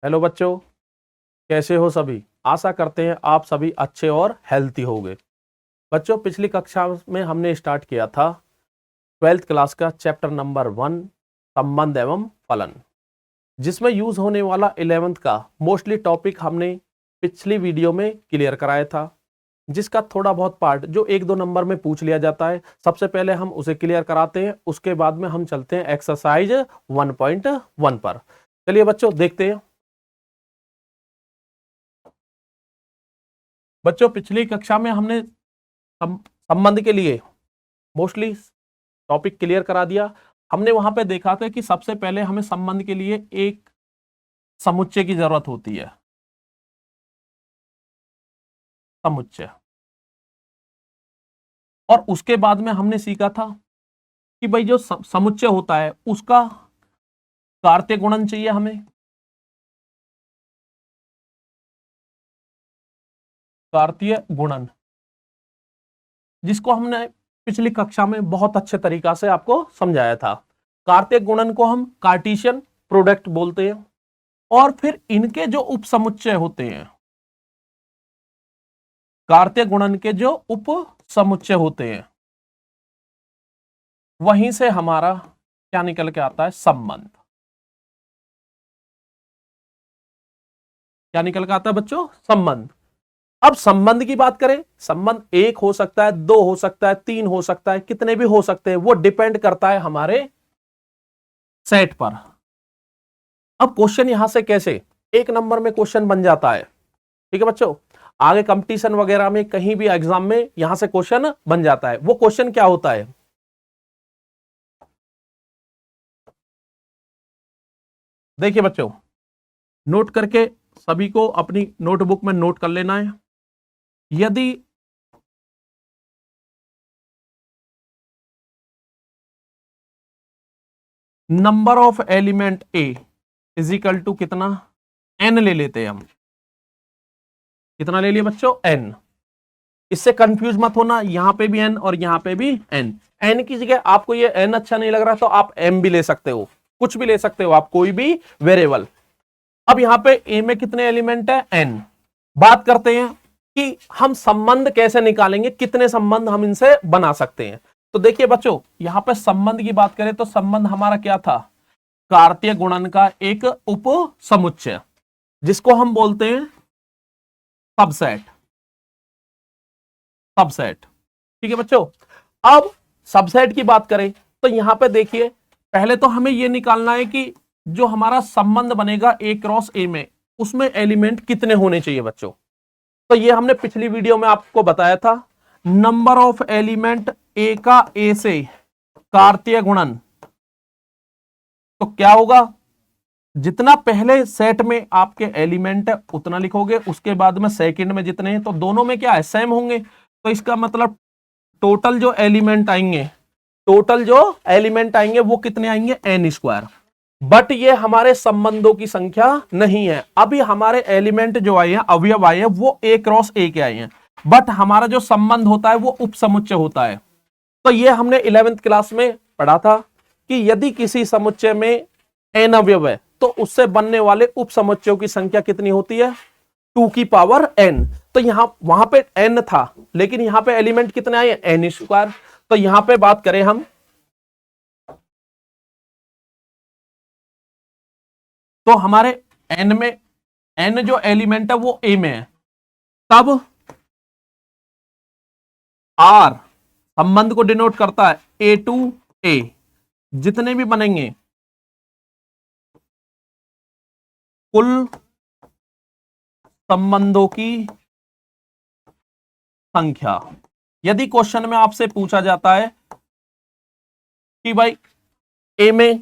Hello बच्चों, कैसे हो सभी। आशा करते हैं आप सभी अच्छे और हेल्थी होंगे। बच्चों, पिछली कक्षा में हमने स्टार्ट किया था 12th क्लास का चैप्टर नंबर 1 संबंध एवं फलन, जिसमें यूज होने वाला 11th का मोस्टली टॉपिक हमने पिछली वीडियो में क्लियर कराया था, जिसका थोड़ा बहुत पार्ट जो 1-2 नंबर में पूछ लिया जाता है, सबसे पहले हम उसे क्लियर कराते हैं। उसके बाद में हम चलते हैं एक्सरसाइज 1.1 पर। चलिए बच्चों, देखते हैं। बच्चों, पिछली कक्षा में हमने संबंध के लिए मोस्टली टॉपिक क्लियर करा दिया। हमने वहां पे देखा था कि सबसे पहले हमें संबंध के लिए एक समुच्चय की जरूरत होती है। समुच्चय। और उसके बाद में हमने सीखा था कि भाई जो समुच्चय होता है उसका कार्तीय गुणन चाहिए हमें। कार्तीय गुणन, जिसको हमने पिछली कक्षा में बहुत अच्छे तरीका से आपको समझाया था। कार्तीय गुणन को हम कार्टेशियन प्रोडक्ट बोलते हैं। और फिर इनके जो उपसमुच्चय होते हैं, कार्तीय गुणन के जो उप समुच्चय होते हैं, वहीं से हमारा क्या निकल के आता है? संबंध। क्या निकल के आता है बच्चों? संबंध। अब संबंध की बात करें, संबंध एक हो सकता है, दो हो सकता है, तीन हो सकता है, कितने भी हो सकते हैं, वो डिपेंड करता है हमारे सेट पर। अब क्वेश्चन यहां से कैसे 1 नंबर में क्वेश्चन बन जाता है, ठीक है बच्चों। आगे कंपटीशन वगैरह में कहीं भी एग्जाम में यहां से क्वेश्चन बन जाता है। वो क्वेश्चन क्या होता है? देखिए बच्चों, नोट करके सभी को अपनी नोटबुक में नोट कर लेना है। यदि number of element A is equal to कितना? एन ले लेते हैं हम। कितना ले लिए बच्चों? एन। इससे कंफ्यूज मत होना, यहां पे भी एन और यहां पे भी एन। एन की जगह आपको ये एन अच्छा नहीं लग रहा तो आप एम भी ले सकते हो, कुछ भी ले सकते हो आप, कोई भी वेरिएबल। अब यहां पे ए में कितने एलिमेंट है? एन। बात करते हैं कि हम संबंध कैसे निकालेंगे, कितने संबंध हम इनसे बना सकते हैं। तो देखिए बच्चों, यहां पे संबंध की बात करें तो संबंध हमारा क्या था? कार्तीय गुणन का एक उप समुच्चय, जिसको हम बोलते हैं सबसेट। सबसेट, ठीक है बच्चों। अब सबसेट की बात करें तो यहां पे देखिए, पहले तो हमें यह निकालना है कि जो हमारा संबंध बनेगा ए क्रॉस ए में, उसमें एलिमेंट कितने होने चाहिए बच्चों। तो ये हमने पिछली वीडियो में आपको बताया था। नंबर ऑफ एलिमेंट ए का ए से कार्तीय गुणन, तो क्या होगा? जितना पहले सेट में आपके एलिमेंट है उतना लिखोगे, उसके बाद में सेकंड में जितने हैं तो दोनों में क्या है? सेम होंगे। तो इसका मतलब टोटल जो एलिमेंट आएंगे, टोटल जो एलिमेंट आएंगे वो कितने आएंगे? N square. बट ये हमारे संबंधों की संख्या नहीं है। अभी हमारे एलिमेंट जो आए हैं, अवयव आए हैं, वो ए क्रॉस ए के आए हैं। बट हमारा जो संबंध होता है वो उपसमुच्चय होता है। तो ये हमने 11th क्लास में पढ़ा था कि यदि किसी समुच्चय में एन अवयव है तो उससे बनने वाले उपसमुच्चयों की संख्या कितनी होती है? 2 की पावर एन। तो यहां वहां पे एन था, लेकिन यहां पे एलिमेंट कितने आए? N square. तो यहां पे बात करें हम, तो हमारे एन में, एन जो एलिमेंट है वो ए में है, तब आर संबंध को डिनोट करता है ए टू ए। जितने भी बनेंगे कुल संबंधों की संख्या। यदि क्वेश्चन में आपसे पूछा जाता है कि भाई ए में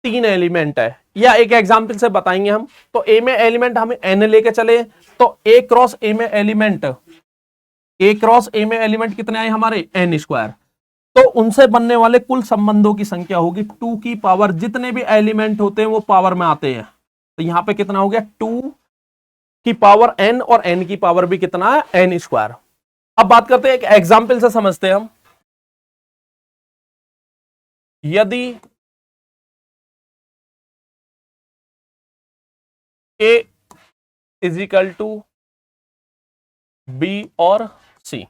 3 एलिमेंट है, या एक एग्जांपल से बताएंगे हम, तो ए में एलिमेंट हम एन लेके चले, तो ए क्रॉस ए में एलिमेंट, ए क्रॉस ए में एलिमेंट कितने आए हमारे? N square. तो उनसे बनने वाले कुल संबंधों की संख्या होगी 2 की पावर, जितने भी एलिमेंट होते हैं वो पावर में आते हैं। तो यहां पे कितना हो गया? 2 की पावर एन, और एन की पावर भी कितना है? N square. अब बात करते हैं, एक एग्जाम्पल से समझते हैं हम। यदि A is equal to B और सी।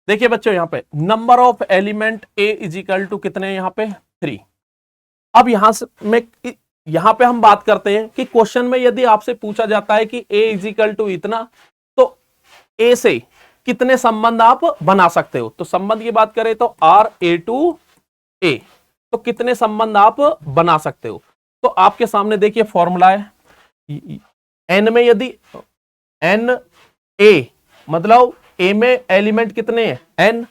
देखिए बच्चों यहां पे number of element A is equal to कितने, यहां पे 3। अब यहां पे हम बात करते हैं कि क्वेश्चन में यदि आपसे पूछा जाता है कि ए इज इक्वल टू इतना, तो ए से कितने संबंध आप बना सकते हो। तो संबंध की बात करें तो आर ए टू ए, तो कितने संबंध आप बना सकते हो। तो आपके सामने देखिए फॉर्मूला है, एन में यदि एन ए मतलब ए में एलिमेंट कितने हैं, एन,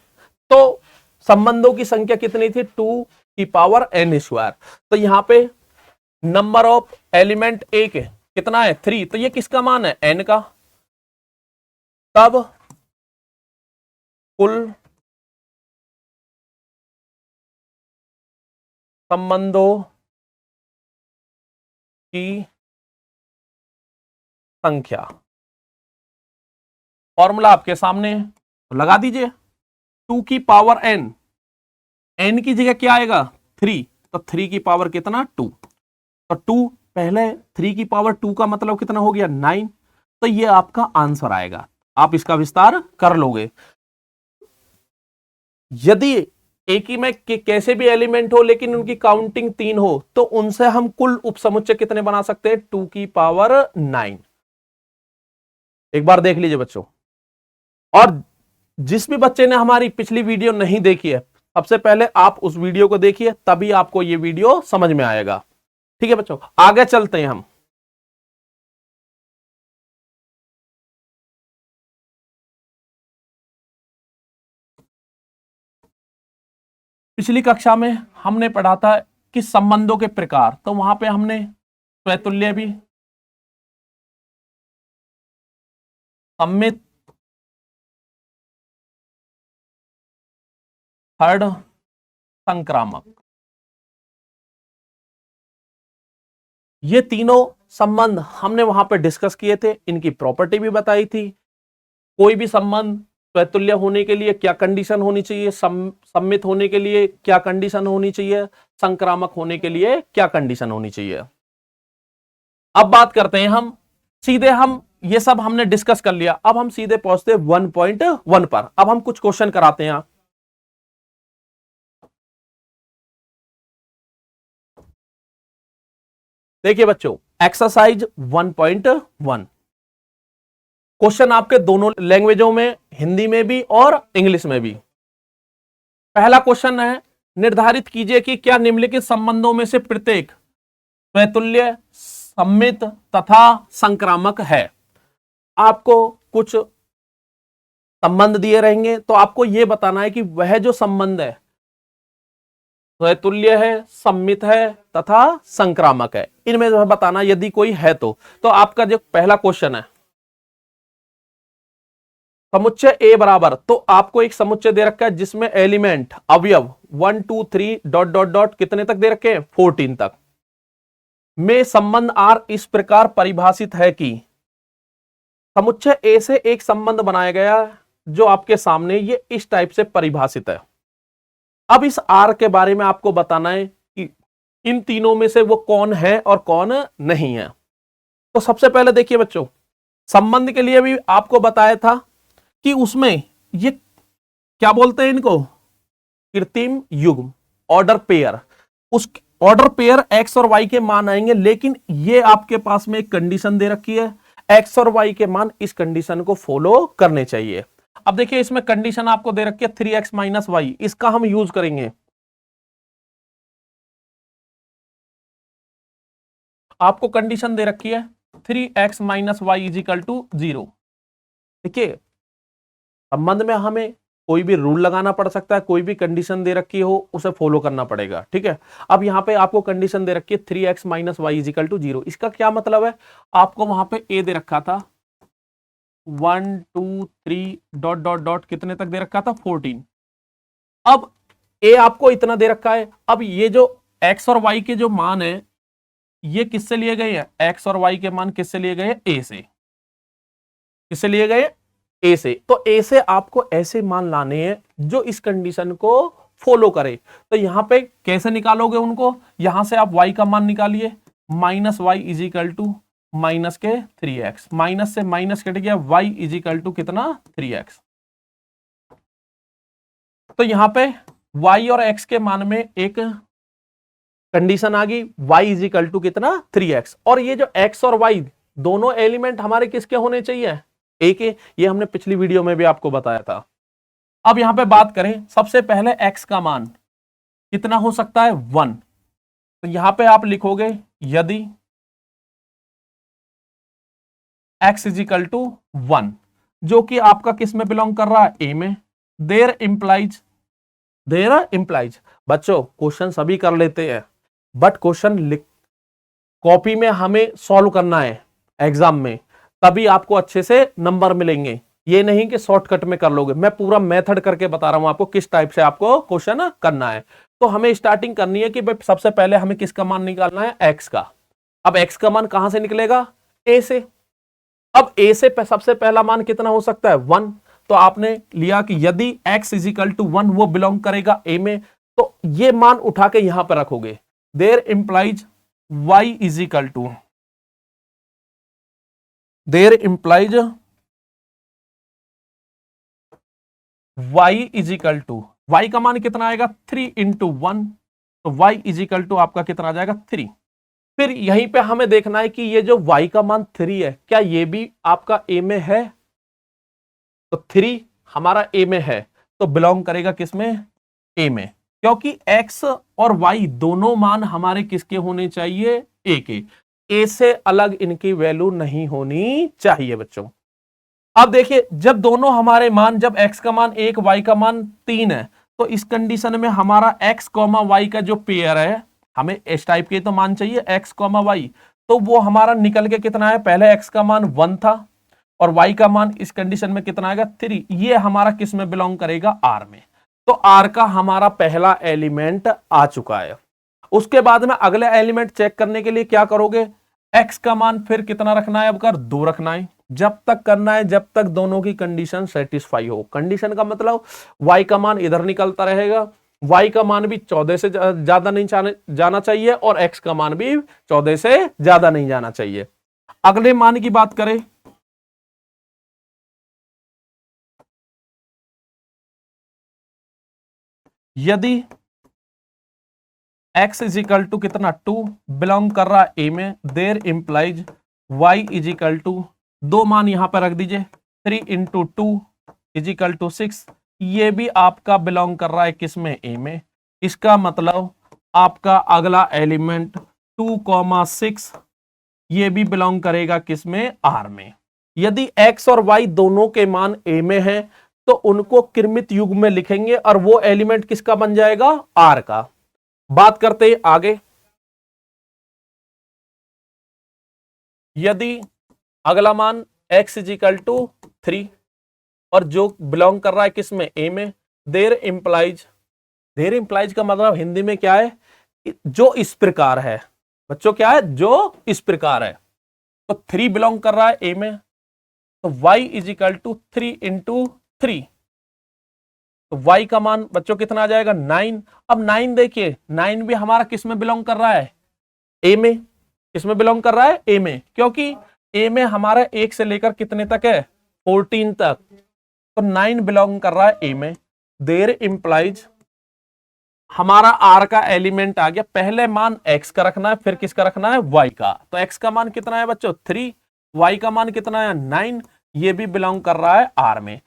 तो संबंधों की संख्या कितनी थी, 2 की पावर एन स्क्वायर। तो यहां पे नंबर ऑफ एलिमेंट ए के कितना है, 3। तो ये किसका मान है, एन का। तब कुल संबंधों की संख्या, फॉर्मूला आपके सामने है, तो लगा दीजिए 2 की पावर एन, एन की जगह क्या आएगा 3, तो 3 की पावर कितना 2, तो 2 पहले 3 की पावर 2 का मतलब कितना हो गया 9। तो ये आपका आंसर आएगा, आप इसका विस्तार कर लोगे। यदि एक ही में कैसे भी एलिमेंट हो लेकिन उनकी काउंटिंग 3 हो, तो उनसे हम कुल उपसमुच्चय कितने बना सकते हैं, 2 की पावर 9। एक बार देख लीजिए बच्चों, और जिस भी बच्चे ने हमारी पिछली वीडियो नहीं देखी है, सबसे पहले आप उस वीडियो को देखिए, तभी आपको यह वीडियो समझ में आएगा। ठीक है बच्चों, आगे चलते हैं हम। पिछली कक्षा में हमने पढ़ा था कि संबंधों के प्रकार, तो वहां पे हमने स्वतुल्य भी, सम्मित, थर्ड, संक्रामक, ये तीनों संबंध हमने वहां पे डिस्कस किए थे, इनकी प्रॉपर्टी भी बताई थी। कोई भी संबंध स्वतुल्य होने के लिए क्या कंडीशन होनी चाहिए, सम्मित होने के लिए क्या कंडीशन होनी चाहिए, संक्रामक होने के लिए क्या कंडीशन होनी चाहिए। अब बात करते हैं हम सीधे, हम ये सब हमने डिस्कस कर लिया, अब हम सीधे पहुंचते 1.1 पर। अब हम कुछ क्वेश्चन कराते हैं। देखिए बच्चों, एक्सरसाइज 1.1 क्वेश्चन आपके दोनों लैंग्वेजों में, हिंदी में भी और इंग्लिश में भी। पहला क्वेश्चन है, निर्धारित कीजिए कि क्या निम्नलिखित संबंधों में से प्रत्येक स्वतुल्य, सम्मित तथा संक्रामक है। आपको कुछ संबंध दिए रहेंगे, तो आपको यह बताना है कि वह जो संबंध है स्वतुल्य है, सम्मित है तथा संक्रामक है, इनमें जो है बताना यदि कोई है तो आपका जो पहला क्वेश्चन है, समुच्चय ए बराबर, तो आपको एक समुच्चय दे रखा है जिसमें एलिमेंट अवयव 1 2 3 डॉट डॉट डॉट कितने तक दे रखे हैं, 14 तक में संबंध आर इस प्रकार परिभाषित है कि समुच्चय ए से एक संबंध बनाया गया जो आपके सामने ये इस टाइप से परिभाषित है। अब इस आर के बारे में आपको बताना है कि इन तीनों में से वो कौन है और कौन नहीं है। तो सबसे पहले देखिए बच्चों, संबंध के लिए भी आपको बताया था कि उसमें ये क्या बोलते हैं इनको, कृत्रिम युग्म, ऑर्डर पेयर। उस ऑर्डर पेयर एक्स और वाई के मान आएंगे, लेकिन ये आपके पास में एक कंडीशन दे रखी है, एक्स और वाई के मान इस कंडीशन को फॉलो करने चाहिए। अब देखिए इसमें कंडीशन आपको दे रखी है 3x माइनस वाई, इसका हम यूज करेंगे। आपको कंडीशन दे रखी है 3x minus y is equal to 0। देखिए संबंध में हमें कोई भी रूल लगाना पड़ सकता है, कोई भी कंडीशन दे रखी हो उसे फॉलो करना पड़ेगा। ठीक है, अब यहां पे आपको कंडीशन दे रखी है 3x minus y is equal to 0। इसका क्या मतलब है, आपको वहां पे ए दे रखा था 1 2 3 डॉट डॉट डॉट कितने तक दे रखा था 14। अब ए आपको इतना दे रखा है, अब ये जो x और y के जो मान है ये किससे लिए गए हैं, x और y के मान किससे लिए गए, a से। किससे लिए गए, a से। तो a से आपको ऐसे मान लाने हैं जो इस कंडीशन को फॉलो करे। तो यहां पे कैसे निकालोगे उनको, यहां से आप y का मान निकालिए, minus y is equal to minus के 3x, माइनस से माइनस कट गया, y इज इक्वल टू कितना 3x। तो यहां पे y और x के मान में एक कंडीशन आ गई, y इज इक्वल टू कितना 3x, और ये जो x और y दोनों एलिमेंट हमारे किसके होने चाहिए, ए के। ये हमने पिछली वीडियो में भी आपको बताया था। अब यहां पे बात करें, सबसे पहले x का मान कितना हो सकता है 1। तो यहां पे आप लिखोगे यदि x इज इक्वल टू 1, जो कि आपका किस में बिलोंग कर रहा है, ए में। देयर इंप्लाइज बच्चों क्वेश्चन सभी कर लेते हैं, बट क्वेश्चन कॉपी में हमें सॉल्व करना है एग्जाम में, तभी आपको अच्छे से नंबर मिलेंगे। ये नहीं कि शॉर्टकट में कर लोगे, मैं पूरा मेथड करके बता रहा हूं आपको किस टाइप से आपको क्वेश्चन करना है। तो हमें स्टार्टिंग करनी है कि भाई सबसे पहले हमें किसका मान निकालना है, x का। अब x का मान कहां से निकलेगा, a से। अब a से सबसे पहला मान कितना हो सकता है 1, तो आपने लिया कि यदि x इज इक्वल टू 1 वो बिलोंग करेगा a में, तो ये मान उठा के यहां पर रखोगे। There implies y is equal to, there implies y is equal to, y का मान कितना आएगा 3 इंटू 1, तो y इज इक्वल टू आपका कितना आ जाएगा 3। फिर यहीं पे हमें देखना है कि ये जो y का मान 3 है, क्या ये भी आपका a में है, तो 3 हमारा a में है, तो बिलोंग करेगा किसमें, a में, क्योंकि x और y दोनों मान हमारे किसके होने चाहिए, a के। a से अलग इनकी वैल्यू नहीं होनी चाहिए बच्चों। अब देखिए जब दोनों हमारे मान, जब x का मान 1 y का मान 3 है, तो इस कंडीशन में हमारा x, y का जो पेयर है, हमें इस टाइप के तो मान चाहिए x, y, तो वो हमारा निकल के कितना है, पहले x का मान 1 था और y का मान इस कंडीशन में कितना आएगा 3। ये हमारा किस में बिलोंग करेगा, r में। तो r का हमारा पहला एलिमेंट आ चुका है। उसके बाद में अगले एलिमेंट चेक करने के लिए क्या करोगे, x का मान फिर कितना रखना है, अब कर 2 रखना है। जब तक करना है जब तक दोनों की कंडीशन सेटिस्फाई हो। कंडीशन का मतलब y का मान इधर निकलता रहेगा, y का मान भी 14 से ज्यादा नहीं जाना चाहिए और x का मान भी 14 से ज्यादा नहीं जाना चाहिए। अगले मान की बात करें, यदि x इज इक्वल टू कितना 2 बिलोंग कर रहा है a में, there implies y is equal to, 2 मान यहां पर रख दीजिए, 3 इंटू 2 इज इक्वल टू 6, ये भी आपका बिलोंग कर रहा है किसमें, a में। इसका मतलब आपका अगला एलिमेंट 2,6 ये भी बिलोंग करेगा किसमें, r में। यदि x और y दोनों के मान a में है तो उनको क्रमित युग्म में लिखेंगे और वो एलिमेंट किसका बन जाएगा, r का। बात करते हैं आगे, यदि अगला मान x इज इक्वल टू 3 और जो बिलोंग कर रहा है किसमें, a में, देयर इंप्लाइज का मतलब हिंदी में क्या है, जो इस प्रकार है बच्चों, क्या है, जो इस प्रकार है। तो 3 बिलोंग कर रहा है a में, तो y is equal to 3 into 3, तो y का मान बच्चों कितना आ जाएगा 9। अब 9 देखिए, 9 भी हमारा किस में बिलोंग कर रहा है, a में। किसमें बिलोंग कर रहा है, a में, क्योंकि a में हमारा 1 से लेकर कितने तक है, 14 तक, तो 9 बिलोंग कर रहा है a में। देयर इंप्लाइज हमारा r का एलिमेंट आ गया, पहले मान x का रखना है, फिर किसका रखना है, y का। तो x का मान कितना है बच्चों 3, y का मान कितना है 9, ये भी बिलोंग कर रहा है r में।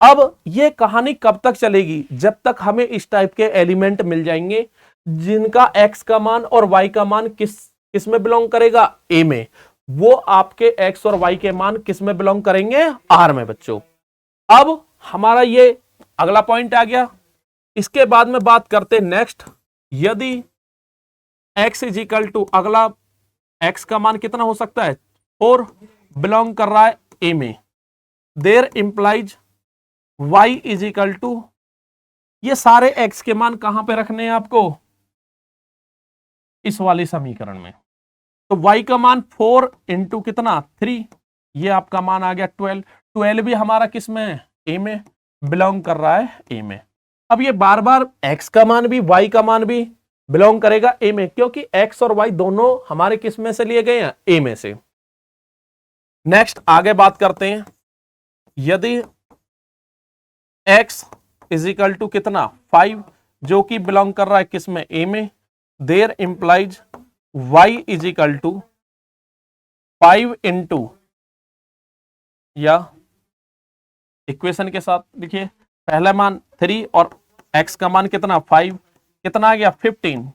अब ये कहानी कब तक चलेगी, जब तक हमें इस टाइप के एलिमेंट मिल जाएंगे जिनका x का मान और y का मान किस में बिलोंग करेगा, a में। वो आपके x और y के मान किस में बिलोंग करेंगे, r में बच्चों। अब हमारा ये अगला पॉइंट आ गया। इसके बाद में बात करते नेक्स्ट, यदि x इज इक्वल टू, अगला x का मान कितना हो सकता है 4, बिलोंग कर रहा है a में, there implies y is equal to, ये सारे x के मान कहां पे रखने हैं आपको, इस वाले समीकरण में। तो y का मान 4 इंटू कितना 3, ये आपका मान आ गया 12। 12 भी हमारा किस में है, a में, बिलोंग कर रहा है a में। अब ये बार बार x का मान भी y का मान भी बिलोंग करेगा ए में, क्योंकि एक्स और वाई दोनों हमारे किस में से लिए गए हैं, ए में से। नेक्स्ट आगे बात करते हैं, यदि x इज इक्वल टू कितना 5, जो कि बिलोंग कर रहा है किसमें, ए में, there implies y is equal to 5 into, या इक्वेशन के साथ लिखिए, पहला मान 3 और x का मान कितना 5, कितना आ गया 15।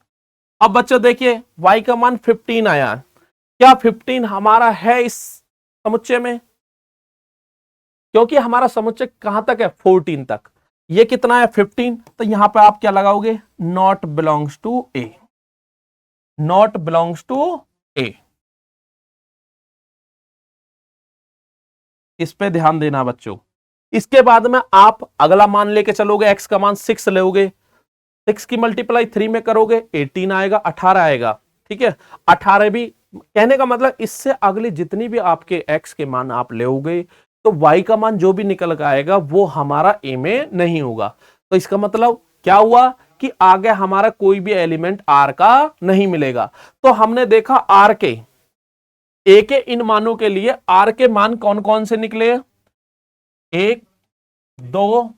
अब बच्चों देखिए y का मान 15 आया, क्या 15 हमारा है इस समुच्चय में, क्योंकि हमारा समुच्चय कहां तक है 14 तक, ये कितना है 15, तो यहां पे आप क्या लगाओगे, not belongs to a, not belongs to a. इस पे ध्यान देना बच्चों। इसके बाद में आप अगला मान लेके चलोगे, x का मान 6 लोगे, 6 की मल्टीप्लाई 3 में करोगे 18 आएगा, 18 आएगा, ठीक है। 18 भी, कहने का मतलब इससे अगली जितनी भी आपके x के मान आप लेओगे, तो y का मान जो भी निकल कर आएगा वो हमारा a में नहीं होगा। तो इसका मतलब क्या हुआ कि आगे हमारा कोई भी एलिमेंट r का नहीं मिलेगा। तो हमने देखा r के a के इन मानों के लिए r के मान कौन कौन से निकले, 1 2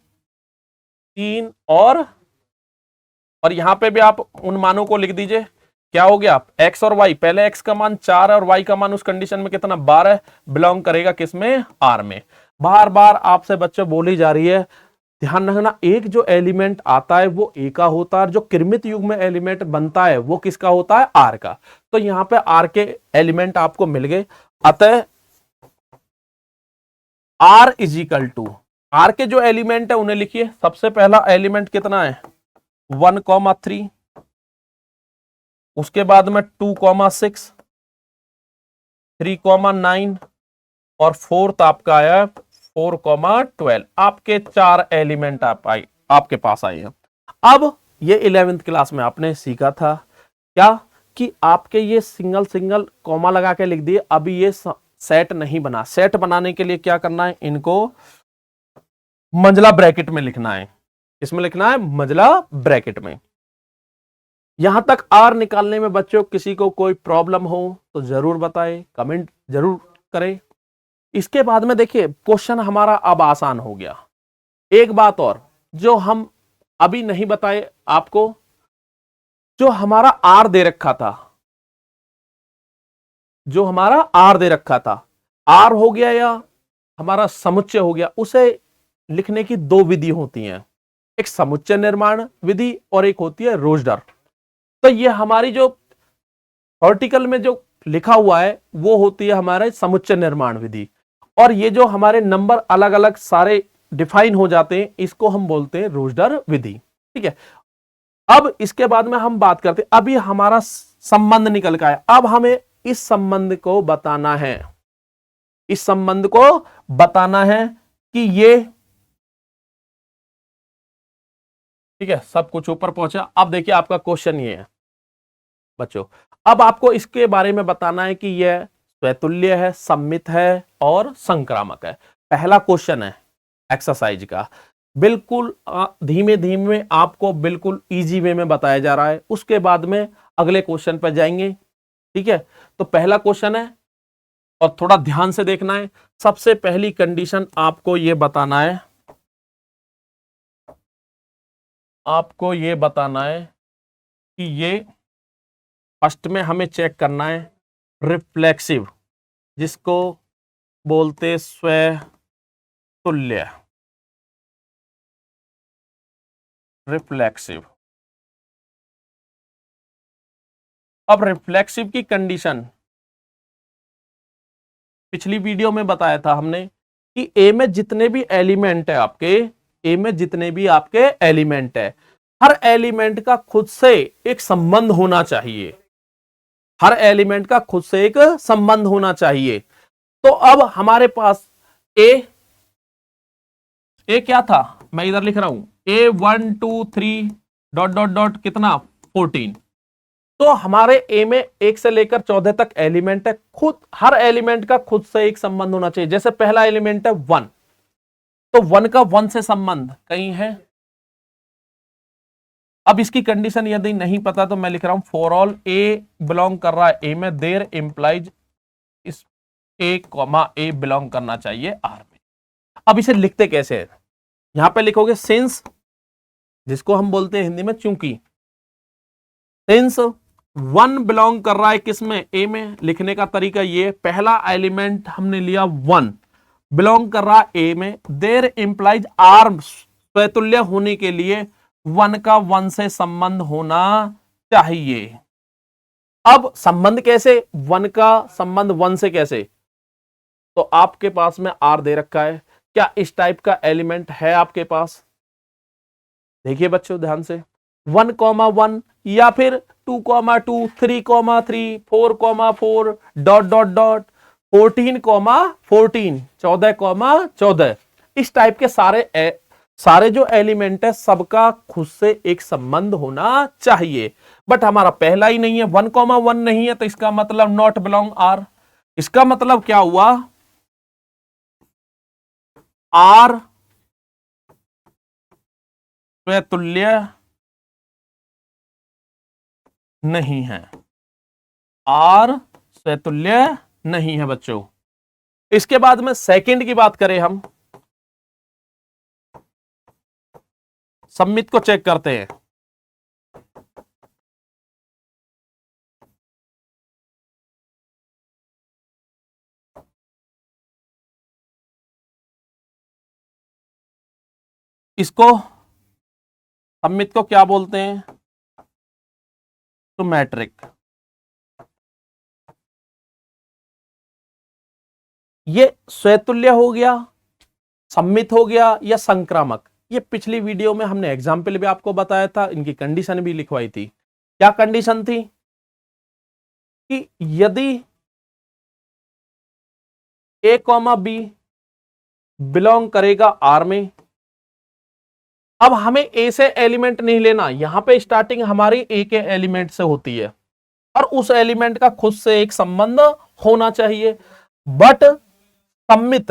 3 और यहां पे भी आप उन मानों को लिख दीजिए, क्या हो गया x और y, पहले x का मान 4 है और y का मान उस कंडीशन में कितना 12, बिलोंग करेगा किसमें, r में। बार बार आपसे बच्चों बोली जा रही है, ध्यान रखना, एक जो एलिमेंट आता है वो a का होता है, और जो कृमित युग में एलिमेंट बनता है वो किसका होता है, r का। तो यहां पे r के एलिमेंट आपको मिल गए, अतः r is equal to, r के जो एलिमेंट है उन्हें लिखिए। सबसे पहला एलिमेंट कितना है 1,3, उसके बाद में 2,6, 3,9 और फोर्थ आपका आया 4,12। आपके 4 एलिमेंट आपके पास आए हैं। अब ये 11th क्लास में आपने सीखा था क्या, कि आपके ये सिंगल सिंगल कॉमा लगा के लिख दिए, अभी ये सेट नहीं बना। सेट बनाने के लिए क्या करना है, इनको मंझला ब्रैकेट में लिखना है। इसमें लिखना है मंझला ब्रैकेट में। यहां तक आर निकालने में बच्चों किसी को कोई प्रॉब्लम हो तो जरूर बताएं, कमेंट जरूर करें। इसके बाद में देखिए क्वेश्चन हमारा अब आसान हो गया। एक बात और जो हम अभी नहीं बताए आपको, जो हमारा आर दे रखा था, जो हमारा आर दे रखा था, आर हो गया या हमारा समुच्चय हो गया, उसे लिखने की 2 विधि होती हैं, एक समुच्चय निर्माण विधि और एक होती है रोजडर। तो ये हमारी जो आर्टिकल में जो लिखा हुआ है वो होती है हमारे समुच्चय निर्माण विधि, और ये जो हमारे नंबर अलग अलग सारे डिफाइन हो जाते हैं इसको हम बोलते हैं रोजडर विधि, ठीक है। अब इसके बाद में हम बात करते हैं, अभी हमारा संबंध निकल का है, अब हमें इस संबंध को बताना है, इस संबंध को बताना है कि ये, ठीक है, सब कुछ ऊपर पहुंचा। अब देखिए आपका क्वेश्चन ये है बच्चों, अब आपको इसके बारे में बताना है कि यह स्वतुल्य है, सममित है और संक्रामक है। पहला क्वेश्चन है एक्सरसाइज का, बिल्कुल धीमे धीमे आपको बिल्कुल इजी वे में बताया जा रहा है, उसके बाद में अगले क्वेश्चन पर जाएंगे, ठीक है। तो पहला क्वेश्चन है और थोड़ा ध्यान से देखना है। सबसे पहली कंडीशन आपको यह बताना है, आपको यह बताना है कि ये फर्स्ट में हमें चेक करना है रिफ्लेक्सिव, जिसको बोलते स्वतुल्य, रिफ्लेक्सिव। अब रिफ्लेक्सिव की कंडीशन पिछली वीडियो में बताया था हमने कि ए में जितने भी एलिमेंट है आपके, ए में जितने भी आपके एलिमेंट है, हर एलिमेंट का खुद से एक संबंध होना चाहिए, हर एलिमेंट का खुद से एक संबंध होना चाहिए। तो अब हमारे पास ए क्या था, मैं इधर लिख रहा हूं A1 2 3 डॉट डॉट डॉट कितना 14। तो हमारे ए में 1 से लेकर 14 तक एलिमेंट है, खुद हर एलिमेंट का खुद से एक संबंध होना चाहिए। जैसे पहला एलिमेंट है 1, तो 1 का 1 से संबंध कहीं है। अब इसकी कंडीशन यदि नहीं पता तो मैं लिख रहा हूं फॉर ऑल ए बिलोंग कर रहा है ए में, देयर इंप्लाइज इस ए कॉमा ए बिलोंग करना चाहिए आर में। अब इसे लिखते कैसे है, यहां पे लिखोगे सिंस, जिसको हम बोलते हैं हिंदी में चूंकि, सिंस वन बिलोंग कर रहा है किसमें, ए में। लिखने का तरीका ये, पहला एलिमेंट हमने लिया वन, बिलोंग कर रहा है ए में, देयर इंप्लाइज आर, स्वतुल्य होने के लिए वन का वन से संबंध होना चाहिए। अब संबंध कैसे, वन का संबंध वन से कैसे, तो आपके पास में आर दे रखा है, क्या इस टाइप का एलिमेंट है आपके पास, देखिए बच्चों ध्यान से, 1,1 या फिर 2,2, 3,3, 4,4 डॉट डॉट डॉट 14,14, 14,14, इस टाइप के सारे जो एलिमेंट है सबका खुद से एक संबंध होना चाहिए। बट हमारा पहला ही नहीं है, 1,1 नहीं है, तो इसका मतलब नॉट बिलोंग आर। इसका मतलब क्या हुआ, आर स्वतुल्य नहीं है, आर स्वतुल्य नहीं है बच्चों। इसके बाद में सेकंड की बात करें, हम सबमिट को चेक करते हैं। इसको सबमिट को क्या बोलते हैं, तो मैट्रिक। ये स्वतुल्य हो गया, सम्मित हो गया या संक्रामक, ये पिछली वीडियो में हमने एग्जाम्पल भी आपको बताया था, इनकी कंडीशन भी लिखवाई थी। क्या कंडीशन थी कि यदि ए कॉमा बी बिलोंग करेगा आर में, अब हमें ए से एलिमेंट नहीं लेना, यहां पे स्टार्टिंग हमारी ए के एलिमेंट से होती है और उस एलिमेंट का खुद से एक संबंध होना चाहिए। बट सम्मित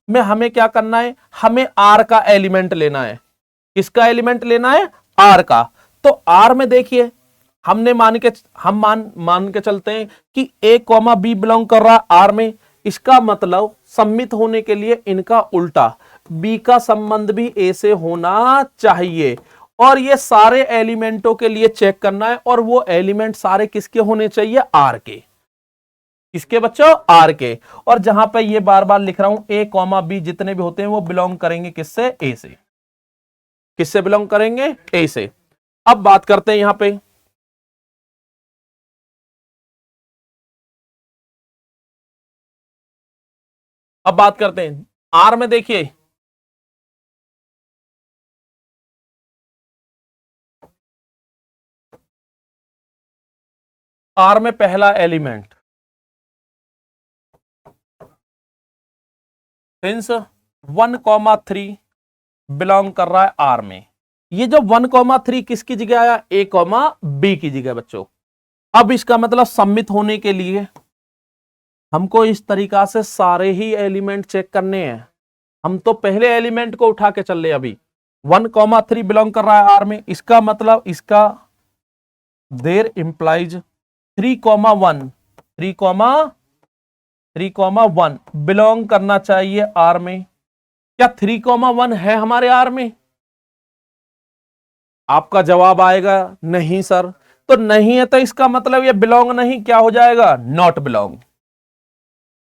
में हमें क्या करना है, हमें आर का एलिमेंट लेना है। किसका एलिमेंट लेना है, आर का। तो आर में देखिए हमने मान के चलते हैं कि ए कॉमा बी बिलोंग कर रहा है आर में, इसका मतलब सम्मित होने के लिए इनका उल्टा, बी का संबंध भी ए से होना चाहिए। और ये सारे एलिमेंटों के लिए चेक करना है, और वो एलिमेंट सारे किसके होने चाहिए, आर के। किसके बच्चों, आर के। और जहां पे ये बार बार लिख रहा हूं ए कॉमा बी जितने भी होते हैं वो बिलोंग करेंगे किससे, ए से। किससे बिलोंग करेंगे, ए से। अब बात करते हैं यहां पे, अब बात करते हैं आर में। देखिए आर में पहला एलिमेंट सिंस 1,3 बिलोंग कर रहा है आर में। ये जो 1,3 किसकी जगह आया, ए कॉमा बी की जगह बच्चों। अब इसका मतलब सम्मित होने के लिए हमको इस तरीका से सारे ही एलिमेंट चेक करने हैं। हम तो पहले एलिमेंट को उठा के चल रहे, अभी 1,3 बिलोंग कर रहा है आर में, इसका मतलब इसका देयर इंप्लाइज 3,1 3,1 बिलोंग करना चाहिए आर में। क्या 3,1 है हमारे आर में, आपका जवाब आएगा नहीं सर। तो नहीं है तो इसका मतलब ये बिलोंग नहीं, क्या हो जाएगा, नॉट बिलोंग।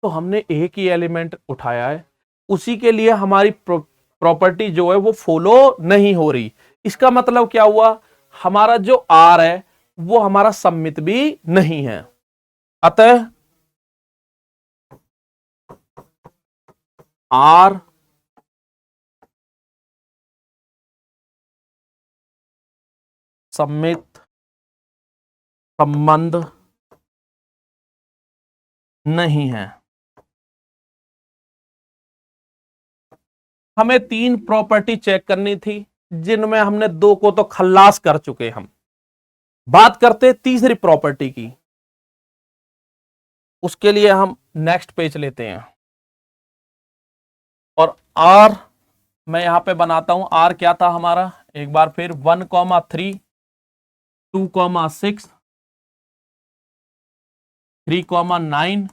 तो हमने एक ही एलिमेंट उठाया है, उसी के लिए हमारी प्रॉपर्टी जो है वो फॉलो नहीं हो रही। इसका मतलब क्या हुआ, हमारा जो आर है वो हमारा सम्मित भी नहीं है। अतः आर सम्मित संबंध नहीं है। हमें 3 प्रॉपर्टी चेक करनी थी, जिनमें हमने 2 को तो खल्लास कर चुके। हम बात करते तीसरी प्रॉपर्टी की, उसके लिए हम नेक्स्ट पेज लेते हैं। और आर मैं यहां पे बनाता हूं, आर क्या था हमारा, एक बार फिर 1,3 2,6, 3,9,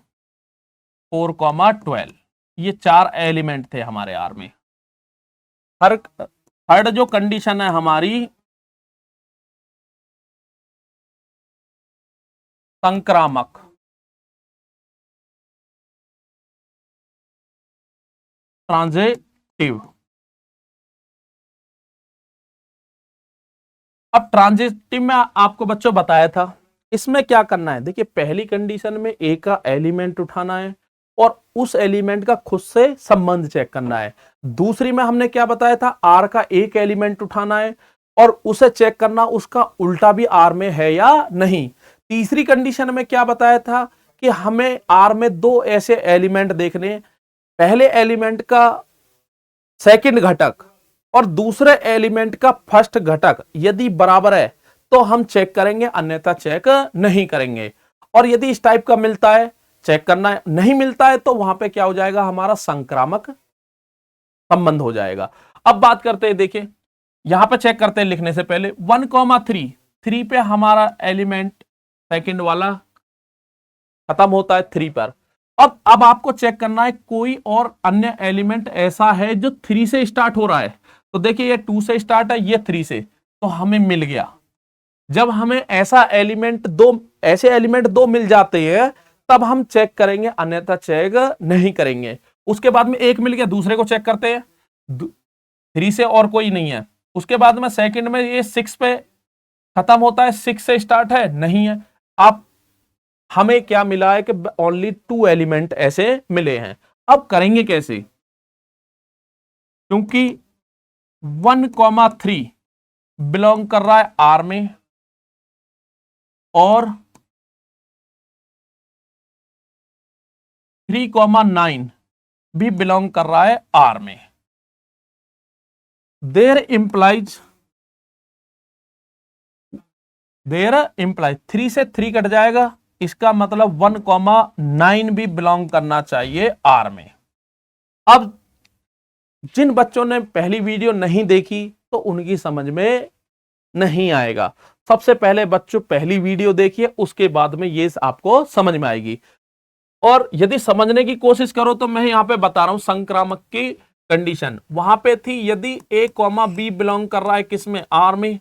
4,12, ये 4 एलिमेंट थे हमारे आर में। थर्ड जो कंडीशन है हमारी संक्रामक, ट्रांजिटिव। अब ट्रांजिटिव में आपको बच्चों बताया था, इसमें क्या करना है, देखिए पहली कंडीशन में ए का एलिमेंट उठाना है और उस एलिमेंट का खुद से संबंध चेक करना है। दूसरी में हमने क्या बताया था, आर का एक एलिमेंट उठाना है और उसे चेक करना उसका उल्टा भी आर में है या नहीं। तीसरी कंडीशन में क्या बताया था कि हमें आर में 2 ऐसे एलिमेंट देखने, पहले एलिमेंट का सेकंड घटक और दूसरे एलिमेंट का फर्स्ट घटक यदि बराबर है तो हम चेक करेंगे, अन्यथा चेक नहीं करेंगे। और यदि इस टाइप का मिलता है चेक करना है, नहीं मिलता है तो वहां पे क्या हो जाएगा, हमारा संक्रामक संबंध हो जाएगा। अब बात करते हैं, देखिए यहां पे चेक करते हैं लिखने से पहले 1,3, 3 पे हमारा एलिमेंट सेकंड वाला खत्म होता है 3 पर। अब आपको चेक करना है कोई और अन्य एलिमेंट ऐसा है जो 3 से स्टार्ट हो रहा है। तो देखिए ये 2 से स्टार्ट है, ये 3 से, तो हमें मिल गया। जब हमें ऐसा एलिमेंट ऐसे एलिमेंट 2 मिल जाते हैं तब हम चेक करेंगे, अन्यथा चेक नहीं करेंगे। उसके बाद में एक मिल गया, दूसरे को चेक करते हैं, 3 से और कोई नहीं है। उसके बाद में सेकंड में ये 6 पे खत्म होता है, 6 से स्टार्ट है, नहीं है। अब हमें क्या मिला है कि ओनली 2 एलिमेंट ऐसे मिले हैं। अब करेंगे कैसे, क्योंकि 1,3 बिलोंग कर रहा है आर में और 3,9 भी बिलोंग कर रहा है आर में। देयर इंप्लाइज 3 से 3 कट जाएगा, इसका मतलब 1,9 भी बिलोंग करना चाहिए आर में। अब जिन बच्चों ने पहली वीडियो नहीं देखी तो उनकी समझ में नहीं आएगा। सबसे पहले बच्चों पहली वीडियो देखिए, उसके बाद में ये आपको समझ में आएगी। और यदि समझने की कोशिश करो तो मैं यहां पे बता रहा हूं संक्रामक की कंडीशन वहां पे थी, यदि ए कॉमा बी बिलोंग कर रहा है किसमें, आर में,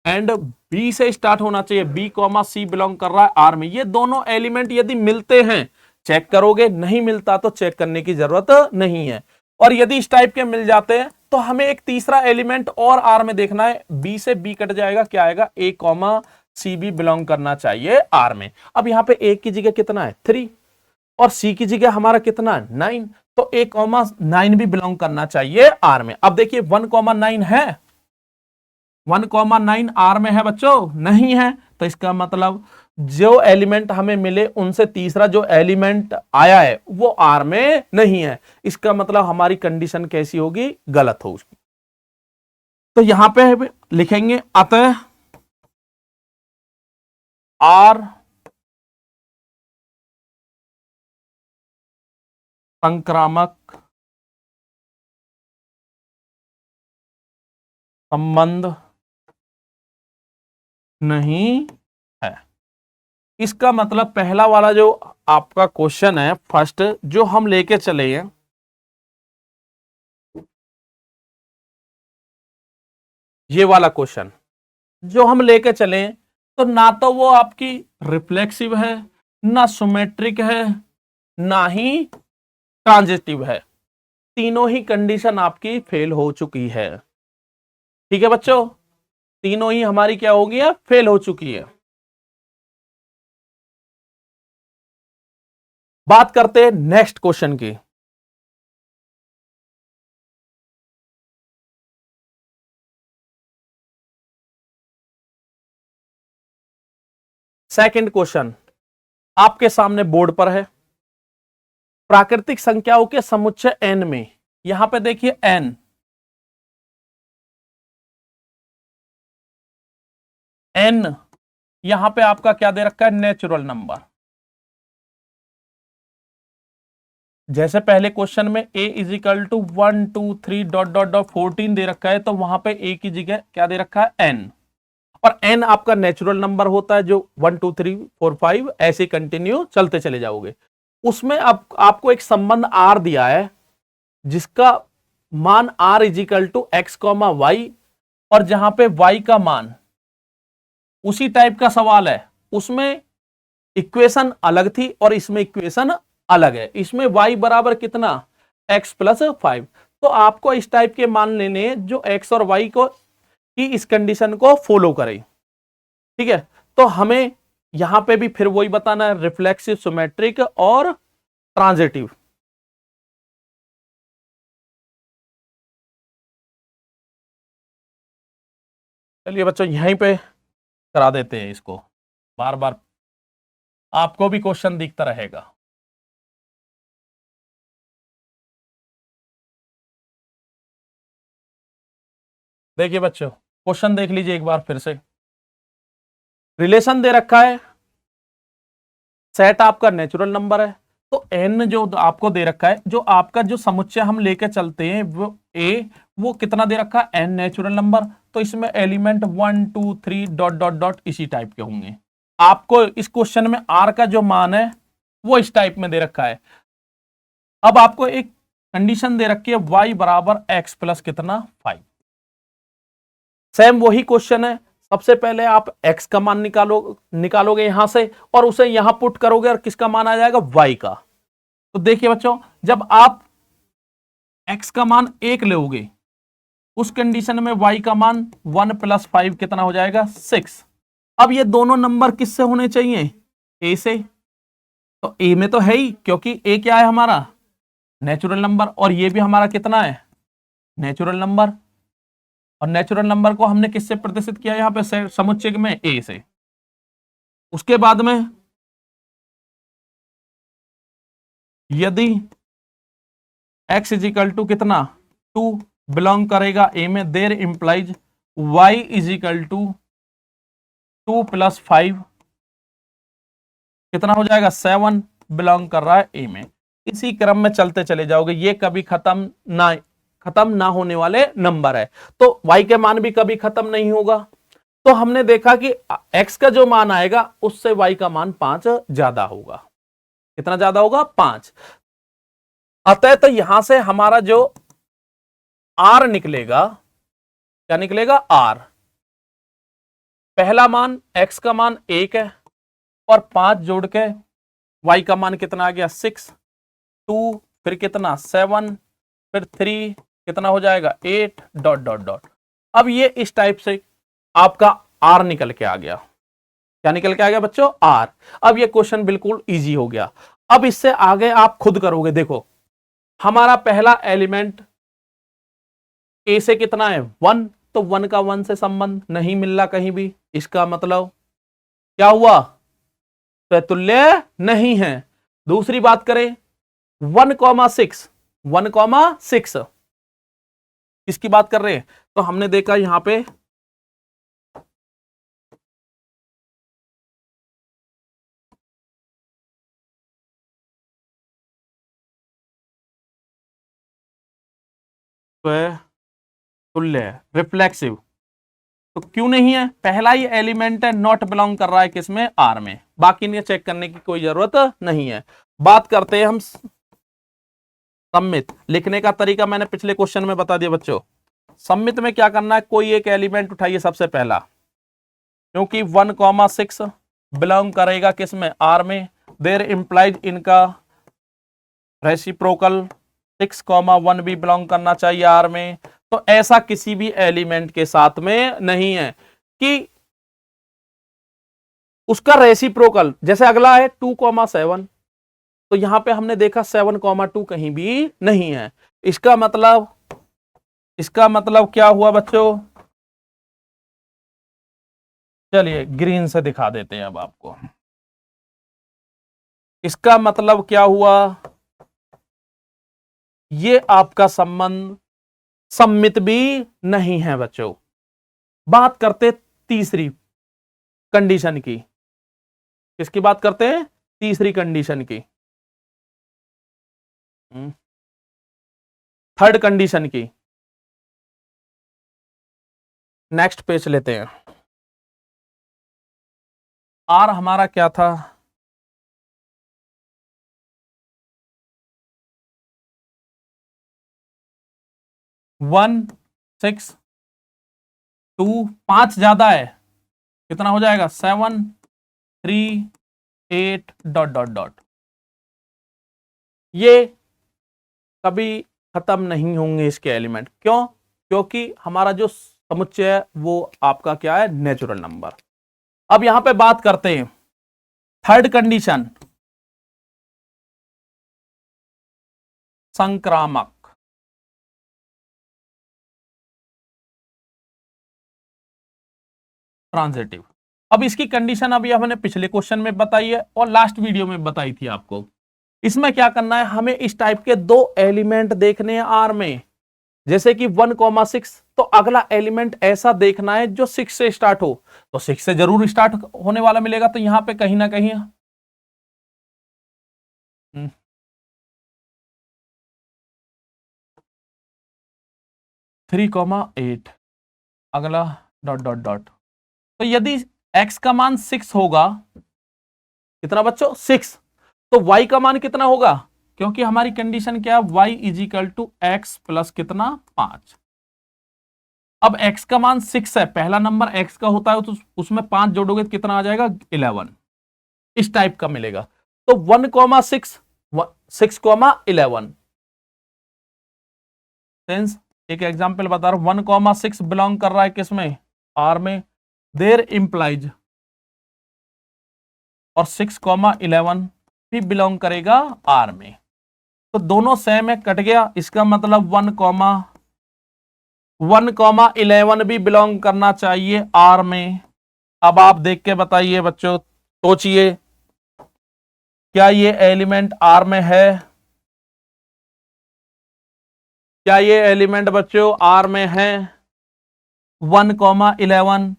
एंड बी से स्टार्ट होना चाहिए, बी कॉमा सी बिलोंग कर रहा है आर में। ये दोनों एलिमेंट यदि मिलते हैं चेक करोगे, नहीं मिलता तो चेक करने की जरूरत नहीं है। और यदि इस टाइप के मिल जाते हैं तो हमें एक तीसरा एलिमेंट और आर में देखना है, बी से बी कट जाएगा, क्या आएगा, ए कॉमा सी भी बिलोंग करना चाहिए आर में। अब यहां पे ए की जगह कितना है 3 और सी की जगह हमारा कितना है 9, तो ए कॉमा 9 भी बिलोंग करना चाहिए आर में। अब देखिए 1,9 है, 1,9 आर में है बच्चों, नहीं है, तो इसका मतलब जो एलिमेंट हमें मिले उनसे तीसरा जो एलिमेंट आया है वो आर में नहीं है। इसका मतलब हमारी कंडीशन कैसी होगी, गलत होगी। तो यहां पे लिखेंगे अतः आर संक्रामक संबंध नहीं है। इसका मतलब पहला वाला जो आपका क्वेश्चन है फर्स्ट जो हम लेके चले हैं, ये वाला क्वेश्चन जो हम लेके चले, तो ना तो वो आपकी रिफ्लेक्सिव है, ना सिमेट्रिक है, ना ही ट्रांजिटिव है। तीनों ही कंडीशन आपकी फेल हो चुकी है। ठीक है बच्चों, तीनों ही हमारी क्या होगी, फेल हो चुकी है। बात करते हैं नेक्स्ट क्वेश्चन की। सेकंड क्वेश्चन आपके सामने बोर्ड पर है, प्राकृतिक संख्याओं के समुच्चय n में, यहां पे देखिए n यहां पे आपका क्या दे रखा है, नेचुरल नंबर। जैसे पहले क्वेश्चन में a is equal to 1 2 3 dot dot dot 14 दे रखा है, तो वहां पे a की जगह क्या दे रखा है n। और n आपका नेचुरल नंबर होता है जो 1 2 3 4 5 ऐसे कंटिन्यू चलते चले जाओगे। उसमें आपको एक संबंध r दिया है जिसका मान r is equal to x comma y, और जहां पे y का मान उसी टाइप का सवाल है, उसमें इक्वेशन अलग थी और इसमें इक्वेशन अलग है। इसमें y बराबर कितना x प्लस 5, तो आपको इस टाइप के मान लेने जो x और y को की इस कंडीशन को फॉलो करे। ठीक है, तो हमें यहां पे भी फिर वही बताना है, रिफ्लेक्सिव, सिमेट्रिक और ट्रांजिटिव। चलिए बच्चों यहीं पे करा देते हैं इसको, बार बार आपको भी क्वेश्चन दिखता रहेगा। देखिए बच्चों क्वेश्चन देख लीजिए एक बार फिर से। रिलेशन दे रखा है, सेट आपका नेचुरल नंबर है, तो n जो आपको दे रखा है, जो आपका जो समुच्चय हम लेके चलते हैं वो a, वो कितना दे रखा है n नेचुरल नंबर, तो इसमें एलिमेंट 1 2 3 डॉट डॉट डॉट इसी टाइप के होंगे। आपको इस क्वेश्चन में r का जो मान है वो इस टाइप में दे रखा है। अब आपको एक कंडीशन दे रखी है y बराबर x प्लस कितना 5। सेम वही क्वेश्चन है, सबसे पहले आप x का मान निकालोगे यहां से और उसे यहां पुट करोगे और किसका मान आ जाएगा y का। तो देखिए बच्चों जब आप x का मान 1 लोगे उस कंडीशन में y का मान 1 प्लस 5 कितना हो जाएगा 6। अब ये दोनों नंबर किससे होने चाहिए a से, तो a में तो है ही क्योंकि a क्या है हमारा नेचुरल नंबर, और ये भी हमारा कितना है नेचुरल नंबर, और नेचुरल नंबर को हमने किससे प्रदर्शित किया यहां पे समुच्चय में a से। उसके बाद में यदि x इजिकल टू कितना 2 बिलोंग करेगा a में, there implies y is equal to 2 plus 5 कितना हो जाएगा 7 बिलोंग कर रहा है a में। इसी क्रम में चलते चले जाओगे, ये कभी खत्म ना होने वाले नंबर है, तो y के मान भी कभी खत्म नहीं होगा। तो हमने देखा कि x का जो मान आएगा उससे y का मान 5 ज्यादा होगा। कितना ज्यादा होगा 5। अतः तो यहां से हमारा जो r निकलेगा, क्या निकलेगा r, पहला मान x का मान 1 है और 5 जोड़ के y का मान कितना आ गया 6, 2 फिर कितना 7 फिर 3 कितना हो जाएगा 8 डॉट डॉट डॉट। अब ये इस टाइप से आपका r निकल के आ गया। क्या निकल के आ गया बच्चों r। अब ये क्वेश्चन बिल्कुल इजी हो गया। अब इससे आगे आप खुद करोगे। देखो हमारा पहला एलिमेंट a से कितना है 1, तो 1 का 1 से संबंध नहीं मिल रहा कहीं भी, इसका मतलब क्या हुआ तुल्य नहीं है। दूसरी बात करें 1,6 1,6 किसकी बात कर रहे हैं, तो हमने देखा यहां पे तुल्य रिफ्लेक्सिव, तो क्यों नहीं है, पहला ही एलिमेंट है, नॉट बिलोंग कर रहा है किसमें आर में, बाकी नहीं चेक करने की कोई जरूरत नहीं है। बात करते हैं हम सम्मित। लिखने का तरीका मैंने पिछले क्वेश्चन में बता दिया बच्चों। सम्मित में क्या करना है, कोई एक एलिमेंट उठाइए सबसे पहला, क्योंकि 1,6 बिलोंग करेगा किसमें आर में, देर इंप्लाइज इनका रेसिप्रोकल 6,1 भी बिलोंग करना चाहिए आर में। तो ऐसा किसी भी एलिमेंट के साथ में नहीं है कि उसका रेसिप्रोकल, जैसे अगला है 2,7, तो यहां पे हमने देखा 7,2 कहीं भी नहीं है। इसका मतलब क्या हुआ बच्चों, चलिए ग्रीन से दिखा देते हैं अब आपको। इसका मतलब क्या हुआ, ये आपका संबंध सम्मित भी नहीं है बच्चों। बात करते तीसरी कंडीशन की, किसकी बात करते हैं, तीसरी कंडीशन की, थर्ड कंडीशन की। नेक्स्ट पेज लेते हैं। आर हमारा क्या था, 1 6 2 5 ज्यादा है, कितना हो जाएगा 7 3 8 डॉट डॉट डॉट। ये कभी खत्म नहीं होंगे इसके एलिमेंट, क्यों? क्योंकि हमारा जो समुच्चय है वो आपका क्या है, नेचुरल नंबर। अब यहां पे बात करते हैं थर्ड कंडीशन, संक्रामक। ट्रांजिटिव। अब इसकी कंडीशन अभी हमने पिछले क्वेश्चन में बताई है और लास्ट वीडियो में बताई थी आपको। इसमें क्या करना है, हमें इस टाइप के दो एलिमेंट देखने हैं आर में, जैसे कि 1,6, तो अगला एलिमेंट ऐसा देखना है जो 6 से स्टार्ट हो, तो 6 से जरूर स्टार्ट होने वाला मिलेगा, तो यहां पे कहीं ना कहीं 3,8, अगला डॉट डॉट डॉट। तो यदि x का मान 6 होगा, कितना बच्चों 6, तो y का मान कितना होगा, क्योंकि हमारी कंडीशन क्या है, y is equal to x plus कितना 5। अब x का मान 6 है, पहला नंबर x का होता है, तो उसमें 5 जोड़ोगे तो कितना आ जाएगा 11, इस टाइप का मिलेगा। तो 1,6 6,11 सेंस। एक एग्जांपल बता रहा हूं, 1,6 बिलोंग कर रहा है किसमें, आर में, देर इंप्लाइज, और 6,11 भी बिलोंग करेगा आर में, तो दोनों सेम है, कट गया। इसका मतलब 1,11 भी बिलोंग करना चाहिए आर में। अब आप देख के बताइए बच्चों, सोचिए क्या ये एलिमेंट आर में है, क्या ये एलिमेंट बच्चों आर में है 1,11?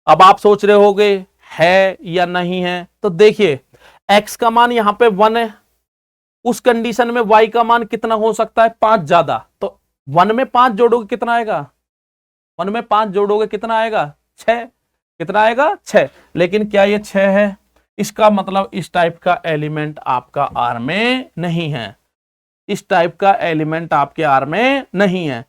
अब आप सोच रहे होगे है या नहीं है, तो देखिए x का मान यहां पे 1 है, उस कंडीशन में y का मान कितना हो सकता है, 5 ज्यादा, तो 1 में 5 जोड़ोगे कितना आएगा, 1 में 5 जोड़ोगे कितना आएगा 6, कितना आएगा 6। लेकिन क्या ये 6 है, इसका मतलब इस टाइप का एलिमेंट आपका आर में नहीं है, इस टाइप का एलिमेंट आपके आर में नहीं है।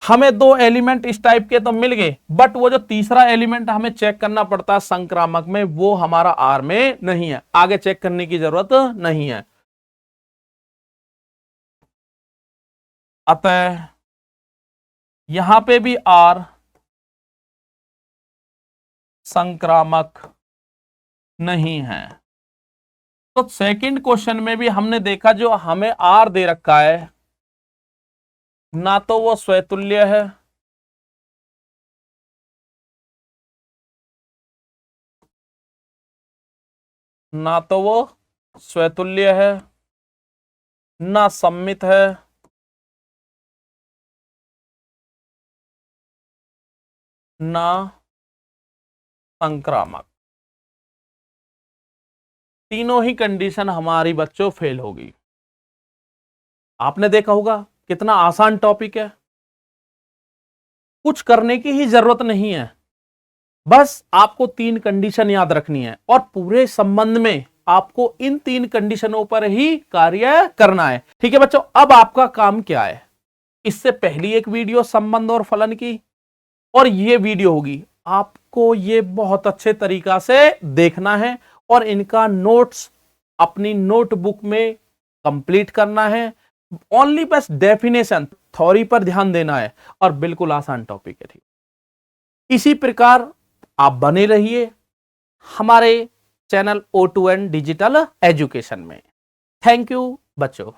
हमें दो एलिमेंट इस टाइप के तो मिल गए, बट वो जो तीसरा एलिमेंट हमें चेक करना पड़ता है संक्रामक में, वो हमारा आर में नहीं है, आगे चेक करने की जरूरत नहीं है। अतः यहां पे भी आर संक्रामक नहीं है। तो सेकंड क्वेश्चन में भी हमने देखा, जो हमें आर दे रखा है, ना तो वो स्वतुल्य है, ना तो वो स्वतुल्य है, ना सममित है, ना संक्रामक। तीनों ही कंडीशन हमारी बच्चों फेल होगी। आपने देखा होगा कितना आसान टॉपिक है, कुछ करने की ही जरूरत नहीं है, बस आपको 3 कंडीशन याद रखनी है और पूरे संबंध में आपको इन 3 कंडीशनों पर ही कार्य करना है। ठीक है बच्चों, अब आपका काम क्या है, इससे पहली एक वीडियो संबंध और फलन की, और ये वीडियो होगी, आपको ये बहुत अच्छे तरीका से देखना है और इनका नोट्स अपनी नोटबुक में कंप्लीट करना है। ओनली बस डेफिनेशन थ्योरी पर ध्यान देना है और बिल्कुल आसान टॉपिक है। ठीक, इसी प्रकार आप बने रहिए हमारे चैनल O2N डिजिटल एजुकेशन में। थैंक यू बच्चों।